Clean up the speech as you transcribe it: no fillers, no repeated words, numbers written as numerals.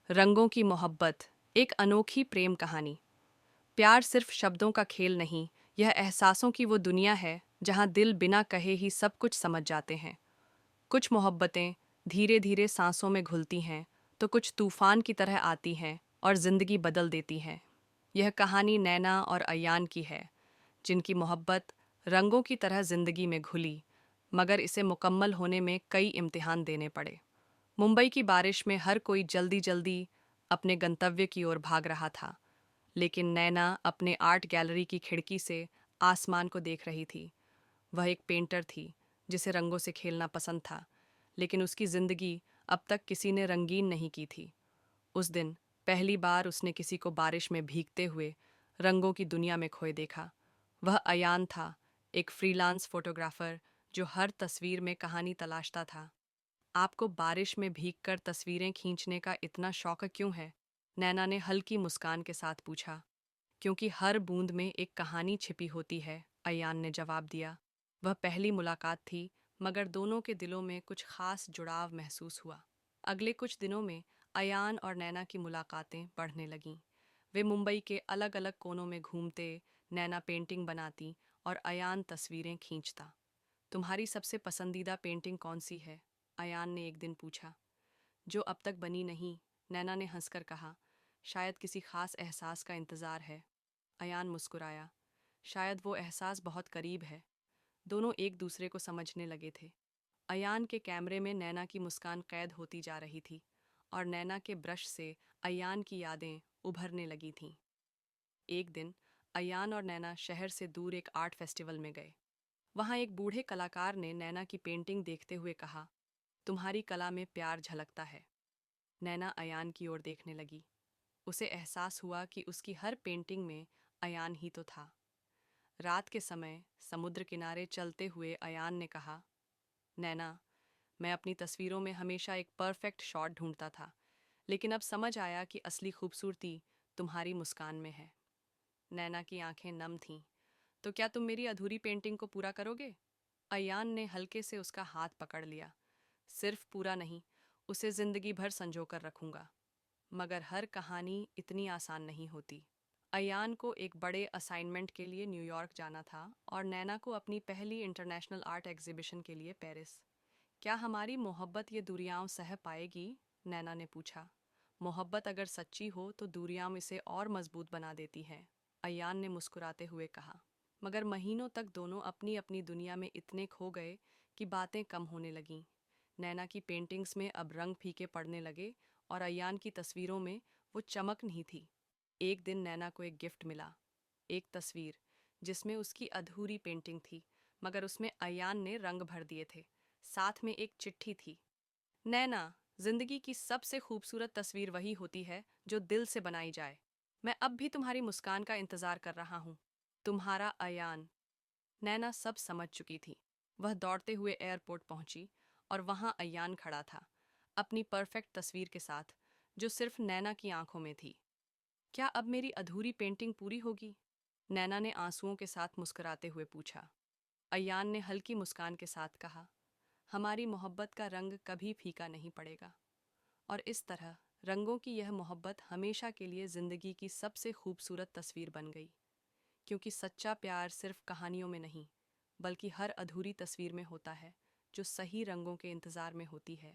रंगों की मोहब्बत, एक अनोखी प्रेम कहानी। प्यार सिर्फ शब्दों का खेल नहीं, यह एहसासों की वो दुनिया है जहाँ दिल बिना कहे ही सब कुछ समझ जाते हैं। कुछ मोहब्बतें धीरे धीरे सांसों में घुलती हैं, तो कुछ तूफान की तरह आती हैं और जिंदगी बदल देती हैं। यह कहानी नैना और अयान की है, जिनकी मोहब्बत रंगों की तरह जिंदगी में घुली, मगर इसे मुकम्मल होने में कई इम्तिहान देने पड़े। मुंबई की बारिश में हर कोई जल्दी जल्दी अपने गंतव्य की ओर भाग रहा था, लेकिन नैना अपने आर्ट गैलरी की खिड़की से आसमान को देख रही थी। वह एक पेंटर थी जिसे रंगों से खेलना पसंद था, लेकिन उसकी जिंदगी अब तक किसी ने रंगीन नहीं की थी। उस दिन पहली बार उसने किसी को बारिश में भीगते हुए रंगों की दुनिया में खोए देखा। वह अयान था, एक फ्रीलांस फोटोग्राफर जो हर तस्वीर में कहानी तलाशता था। आपको बारिश में भीगकर तस्वीरें खींचने का इतना शौक क्यों है? नैना ने हल्की मुस्कान के साथ पूछा। क्योंकि हर बूंद में एक कहानी छिपी होती है, अयान ने जवाब दिया। वह पहली मुलाकात थी, मगर दोनों के दिलों में कुछ खास जुड़ाव महसूस हुआ। अगले कुछ दिनों में अयान और नैना की मुलाकातें बढ़ने लगीं। वे मुंबई के अलग अलग कोनों में घूमते, नैना पेंटिंग बनाती और अयान तस्वीरें खींचता। तुम्हारी सबसे पसंदीदा पेंटिंग कौन सी है? अयान ने एक दिन पूछा। जो अब तक बनी नहीं, नैना ने हंसकर कहा। शायद किसी खास एहसास का इंतजार है। अयान मुस्कुराया। शायद वो एहसास बहुत करीब है। दोनों एक दूसरे को समझने लगे थे। अयान के कैमरे में नैना की मुस्कान कैद होती जा रही थी, और नैना के ब्रश से अयान की यादें उभरने लगी थीं। एक दिन अयान और नैना शहर से दूर एक आर्ट फेस्टिवल में गए। वहाँ एक बूढ़े कलाकार ने नैना की पेंटिंग देखते हुए कहा, तुम्हारी कला में प्यार झलकता है। नैना अयान की ओर देखने लगी। उसे एहसास हुआ कि उसकी हर पेंटिंग में अयान ही तो था। रात के समय समुद्र किनारे चलते हुए अयान ने कहा, नैना, मैं अपनी तस्वीरों में हमेशा एक परफेक्ट शॉट ढूंढता था, लेकिन अब समझ आया कि असली खूबसूरती तुम्हारी मुस्कान में है। नैना की आंखें नम थीं। तो क्या तुम मेरी अधूरी पेंटिंग को पूरा करोगे? अयान ने हल्के से उसका हाथ पकड़ लिया। सिर्फ पूरा नहीं, उसे जिंदगी भर संजो कर रखूंगा। मगर हर कहानी इतनी आसान नहीं होती। अयान को एक बड़े असाइनमेंट के लिए न्यूयॉर्क जाना था, और नैना को अपनी पहली इंटरनेशनल आर्ट एग्जीबिशन के लिए पेरिस। क्या हमारी मोहब्बत ये दूरियां सह पाएगी? नैना ने पूछा। मोहब्बत अगर सच्ची हो तो दूरियां इसे और मजबूत बना देती हैं, अयान ने मुस्कुराते हुए कहा। मगर महीनों तक दोनों अपनी अपनी दुनिया में इतने खो गए कि बातें कम होने लगीं। नैना की पेंटिंग्स में अब रंग फीके पड़ने लगे, और अयान की तस्वीरों में वो चमक नहीं थी। एक दिन नैना को एक गिफ्ट मिला, एक तस्वीर जिसमें उसकी अधूरी पेंटिंग थी, मगर उसमें अयान ने रंग भर दिए थे। साथ में एक चिट्ठी थी। नैना, जिंदगी की सबसे खूबसूरत तस्वीर वही होती है जो दिल से बनाई जाए। मैं अब भी तुम्हारी मुस्कान का इंतजार कर रहा हूँ। तुम्हारा अयान। नैना सब समझ चुकी थी। वह दौड़ते हुए एयरपोर्ट पहुंची, और वहां अयान खड़ा था, अपनी परफेक्ट तस्वीर के साथ, जो सिर्फ नैना की आंखों में थी। क्या अब मेरी अधूरी पेंटिंग पूरी होगी? नैना ने आंसुओं के साथ मुस्कुराते हुए पूछा। अयान ने हल्की मुस्कान के साथ कहा, हमारी मोहब्बत का रंग कभी फीका नहीं पड़ेगा। और इस तरह रंगों की यह मोहब्बत हमेशा के लिए जिंदगी की सबसे खूबसूरत तस्वीर बन गई। क्योंकि सच्चा प्यार सिर्फ कहानियों में नहीं, बल्कि हर अधूरी तस्वीर में होता है, जो सही रंगों के इंतजार में होती है।